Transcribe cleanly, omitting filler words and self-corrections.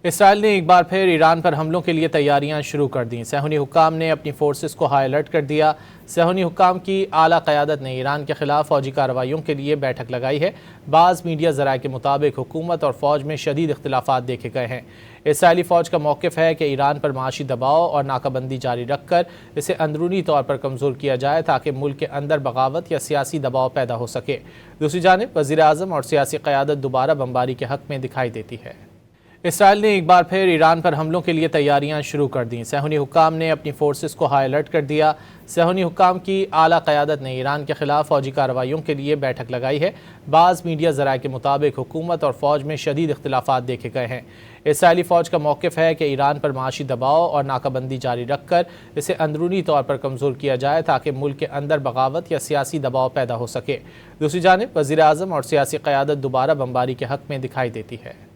اسرائیل نے ایک بار پھر ایران پر حملوں کے لیے تیاریاں شروع کر دیں۔ صہیونی حکام نے اپنی فورسز کو ہائی الرٹ کر دیا۔ صہیونی حکام کی اعلیٰ قیادت نے ایران کے خلاف فوجی کارروائیوں کے لیے بیٹھک لگائی ہے۔ بعض میڈیا ذرائع کے مطابق حکومت اور فوج میں شدید اختلافات دیکھے گئے ہیں۔ اسرائیلی فوج کا موقف ہے کہ ایران پر معاشی دباؤ اور ناکہ بندی جاری رکھ کر اسے اندرونی طور پر کمزور کیا جائے تاکہ ملک کے اندر بغاوت یا سیاسی دباؤ پیدا ہو سکے۔ دوسری جانب وزیر اعظم اور سیاسی قیادت دوبارہ بمباری کے حق میں دکھائی دیتی ہے۔ اسرائیل نے ایک بار پھر ایران پر حملوں کے لیے تیاریاں شروع کر دیں۔ صہیونی حکام نے اپنی فورسز کو ہائی الرٹ کر دیا۔ صہیونی حکام کی اعلیٰ قیادت نے ایران کے خلاف فوجی کارروائیوں کے لیے بیٹھک لگائی ہے۔ بعض میڈیا ذرائع کے مطابق حکومت اور فوج میں شدید اختلافات دیکھے گئے ہیں۔ اسرائیلی فوج کا موقف ہے کہ ایران پر معاشی دباؤ اور ناکہ بندی جاری رکھ کر اسے اندرونی طور پر کمزور کیا جائے تاکہ ملک کے اندر بغاوت یا سیاسی دباؤ پیدا ہو سکے۔ دوسری جانب وزیر اعظم اور سیاسی قیادت دوبارہ بمباری کے حق میں دکھائی دیتی ہے۔